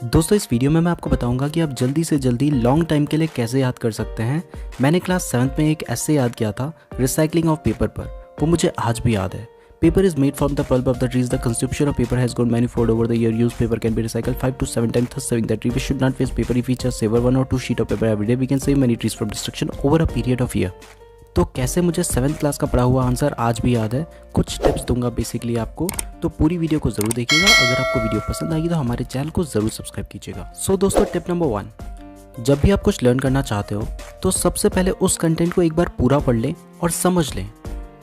दोस्तों इस वीडियो में मैं आपको बताऊंगा कि आप जल्दी से जल्दी लॉन्ग टाइम के लिए कैसे याद कर सकते हैं। मैंने क्लास 7th में एक एस्से याद किया था रिसाइकलिंग ऑफ पेपर पर, वो मुझे आज भी याद है। Paper is made from the pulp of the trees. The consumption of paper has grown manifold over the year. Used paper can be recycled 5 to 7 times, thus saving the tree. We should not waste paper. If we just save 1 or 2 sheet of paper every day, we can save many trees from destruction over a period of year. तो कैसे मुझे 7th class का पढ़ा हुआ answer आज भी याद है, कुछ टिप्स दूंगा बेसिकली आपको, तो पूरी वीडियो को जरूर देखिएगा। अगर आपको वीडियो पसंद आएगी तो हमारे चैनल को जरूर सब्सक्राइब कीजिएगा। सो दोस्तों टिप नंबर 1, जब भी आप कुछ लर्न करना चाहते हो तो सबसे पहले उस कंटेंट को एक बार पूरा पढ़ लें और समझ लें।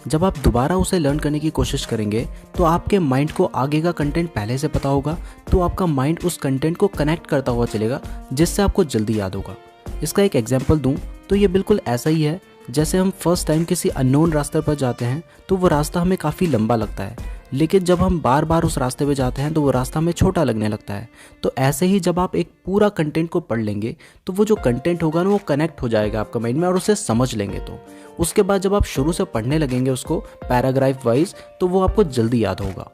जब आप दोबारा उसे लर्न करने की कोशिश करेंगे तो आपके माइंड को आगे का कंटेंट पहले से पता होगा, तो आपका माइंड उस कंटेंट को कनेक्ट करता हुआ चलेगा, जिससे आपको जल्दी याद होगा। इसका एक एग्जांपल दूं तो ये बिल्कुल ऐसा ही है जैसे हम फर्स्ट टाइम किसी अननोन रास्ते पर जाते हैं तो वो रास्ता हमें काफ़ी लंबा लगता है, लेकिन जब हम बार बार उस रास्ते पे जाते हैं तो वो रास्ता हमें छोटा लगने लगता है। तो ऐसे ही जब आप एक पूरा कंटेंट को पढ़ लेंगे तो वो जो कंटेंट होगा ना वो कनेक्ट हो जाएगा आपका माइंड में और उसे समझ लेंगे। तो उसके बाद जब आप शुरू से पढ़ने लगेंगे उसको पैराग्राफ वाइज तो वो आपको जल्दी याद होगा।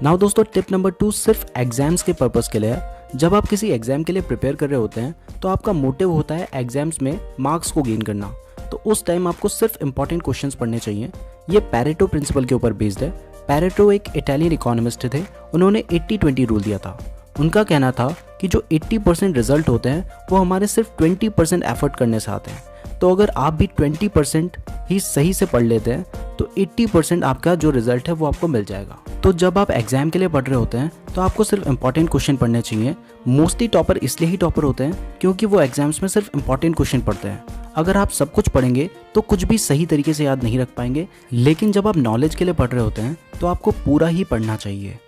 नाउ दोस्तों टिप नंबर 2 सिर्फ एग्जाम्स के पर्पज़ के लिए है। जब आप किसी एग्जाम के लिए प्रिपेयर कर रहे होते हैं तो आपका मोटिव होता है एग्जाम्स में मार्क्स को गेन करना, तो उस टाइम आपको सिर्फ इंपॉर्टेंट क्वेश्चंस पढ़ने चाहिए। ये पैरेटो प्रिंसिपल के ऊपर बेस्ड है। पैरेटो एक इटालियन इकोनॉमिस्ट थे, उन्होंने 80-20 रूल दिया था। उनका कहना था कि जो 80% रिजल्ट होते हैं वो हमारे सिर्फ 20% एफर्ट करने से आते हैं। तो अगर आप भी 20% ही सही से पढ़ लेते हैं तो 80% आपका जो रिजल्ट है वो आपको मिल जाएगा। तो जब आप एग्जाम के लिए पढ़ रहे होते हैं तो आपको सिर्फ इंपॉर्टेंट क्वेश्चन पढ़ने चाहिए। मोस्टली टॉपर इसलिए ही टॉपर होते हैं क्योंकि वो एग्जाम्स में सिर्फ इंपॉर्टेंट क्वेश्चन पढ़ते हैं। अगर आप सब कुछ पढ़ेंगे तो कुछ भी सही तरीके से याद नहीं रख पाएंगे, लेकिन जब आप नॉलेज के लिए पढ़ रहे होते हैं तो आपको पूरा ही पढ़ना चाहिए।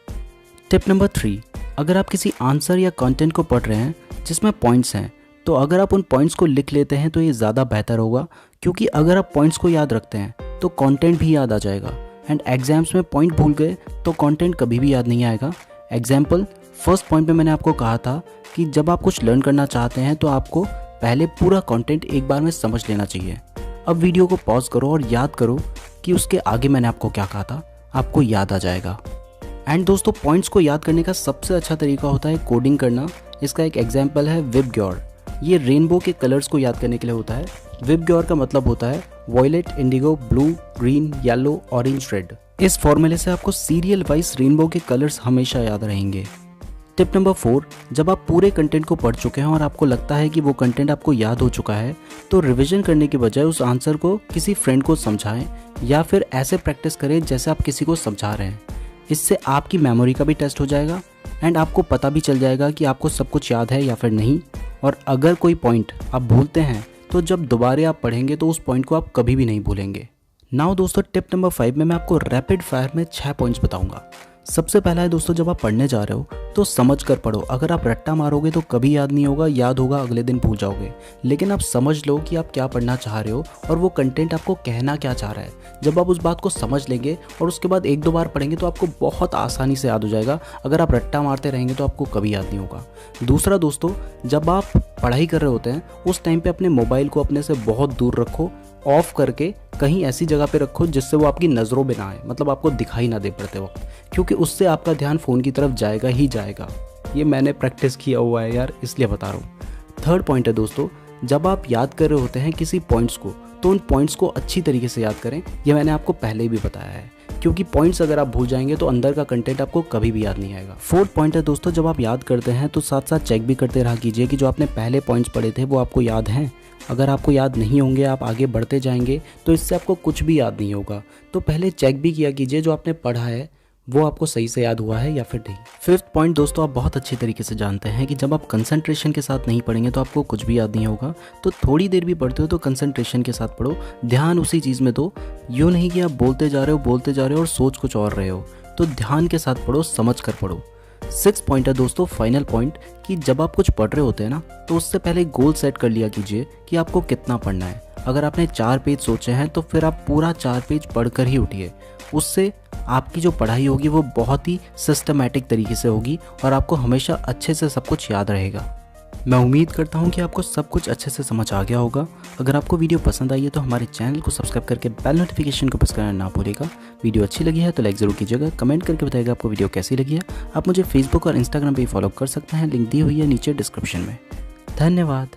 टिप नंबर 3, अगर आप किसी आंसर या कंटेंट को पढ़ रहे हैं जिसमें पॉइंट्स हैं तो अगर आप उन पॉइंट्स को लिख लेते हैं तो ये ज़्यादा बेहतर होगा, क्योंकि अगर आप पॉइंट्स को याद रखते हैं तो कंटेंट भी याद आ जाएगा। एंड एग्जाम्स में पॉइंट भूल गए तो कंटेंट कभी भी याद नहीं आएगा। एग्जाम्पल, फर्स्ट पॉइंट पे मैंने आपको कहा था कि जब आप कुछ लर्न करना चाहते हैं तो आपको पहले पूरा कंटेंट एक बार में समझ लेना चाहिए। अब वीडियो को पॉज करो और याद करो कि उसके आगे मैंने आपको क्या कहा था, आपको याद आ जाएगा। एंड दोस्तों पॉइंट्स को याद करने का सबसे अच्छा तरीका होता है कोडिंग करना। इसका एक एग्जाम्पल है विबग्योर। ये रेनबो के कलर्स को याद करने के लिए होता है। विबग्योर का मतलब होता है violet, indigo, blue, green, yellow, orange, red. इस फॉर्मूले से आपको सीरियल वाइज रेनबो के कलर्स हमेशा याद रहेंगे। टिप नंबर 4, जब आप पूरे कंटेंट को पढ़ चुके हैं और आपको लगता है कि वो कंटेंट आपको याद हो चुका है तो रिवीजन करने के बजाय उस आंसर को किसी फ्रेंड को समझाएं या फिर ऐसे प्रैक्टिस करें जैसे आप किसी को समझा रहे हैं। इससे आपकी मेमोरी का भी टेस्ट हो जाएगा एंड आपको पता भी चल जाएगा कि आपको सब कुछ याद है या फिर नहीं। और अगर कोई पॉइंट आप भूलते हैं तो जब दोबारा आप पढ़ेंगे तो उस पॉइंट को आप कभी भी नहीं भूलेंगे। नाउ दोस्तों टिप नंबर 5 में मैं आपको रैपिड फायर में 6 पॉइंट्स बताऊंगा। सबसे पहला है दोस्तों, जब आप पढ़ने जा रहे हो तो समझ कर पढ़ो। अगर आप रट्टा मारोगे तो कभी याद नहीं होगा, याद होगा अगले दिन भूल जाओगे। लेकिन आप समझ लो कि आप क्या पढ़ना चाह रहे हो और वो कंटेंट आपको कहना क्या चाह रहा है। जब आप उस बात को समझ लेंगे और उसके बाद 1-2 बार पढ़ेंगे तो आपको बहुत आसानी से याद हो जाएगा। अगर आप रट्टा मारते रहेंगे तो आपको कभी याद नहीं होगा। दूसरा दोस्तों, जब आप पढ़ाई कर रहे होते हैं उस टाइम पे अपने मोबाइल को अपने से बहुत दूर रखो, ऑफ करके कहीं ऐसी जगह पे रखो जिससे वो आपकी नज़रों में ना आए, मतलब आपको दिखाई ना दे पड़ते वक्त, क्योंकि उससे आपका ध्यान फ़ोन की तरफ जाएगा ही जाएगा। ये मैंने प्रैक्टिस किया हुआ है यार, इसलिए बता रहा हूँ। थर्ड पॉइंट है दोस्तों, जब आप याद कर रहे होते हैं किसी पॉइंट्स को तो उन पॉइंट्स को अच्छी तरीके से याद करें। ये मैंने आपको पहले भी बताया है, क्योंकि पॉइंट्स अगर आप भूल जाएंगे तो अंदर का कंटेंट आपको कभी भी याद नहीं आएगा। फोर्थ पॉइंट है दोस्तों, जब आप याद करते हैं तो साथ साथ चेक भी करते रहा कीजिए कि जो आपने पहले पॉइंट्स पढ़े थे वो आपको याद हैं। अगर आपको याद नहीं होंगे, आप आगे बढ़ते जाएंगे तो इससे आपको कुछ भी याद नहीं होगा। तो पहले चेक भी किया कीजिए जो आपने पढ़ा है वो आपको सही से याद हुआ है या फिर नहीं। फिफ्थ पॉइंट दोस्तों, आप बहुत अच्छी तरीके से जानते हैं कि जब आप कंसंट्रेशन के साथ नहीं पढ़ेंगे तो आपको कुछ भी याद नहीं होगा। तो थोड़ी देर भी पढ़ते हो तो कंसंट्रेशन के साथ पढ़ो, ध्यान उसी चीज़ में दो। यूँ नहीं कि आप बोलते जा रहे हो और सोच कुछ और रहे हो। तो ध्यान के साथ पढ़ो, समझ कर पढ़ो। 6 पॉइंट है दोस्तों, फाइनल पॉइंट, कि जब आप कुछ पढ़ रहे होते हैं ना तो उससे पहले गोल सेट कर लिया कीजिए कि आपको कितना पढ़ना है। अगर आपने 4 पेज सोचे हैं तो फिर आप पूरा 4 पेज पढ़कर ही उठिए। उससे आपकी जो पढ़ाई होगी वो बहुत ही सिस्टमैटिक तरीके से होगी और आपको हमेशा अच्छे से सब कुछ याद रहेगा। मैं उम्मीद करता हूँ कि आपको सब कुछ अच्छे से समझ आ गया होगा। अगर आपको वीडियो पसंद आई है तो हमारे चैनल को सब्सक्राइब करके बेल नोटिफिकेशन को प्रेस करना ना भूलिएगा। वीडियो अच्छी लगी है तो लाइक ज़रूर कीजिएगा, कमेंट करके बताइएगा आपको वीडियो कैसी लगी है। आप मुझे फेसबुक और इंस्टाग्राम पर फॉलो कर सकते हैं, लिंक दी हुई है नीचे डिस्क्रिप्शन में। धन्यवाद।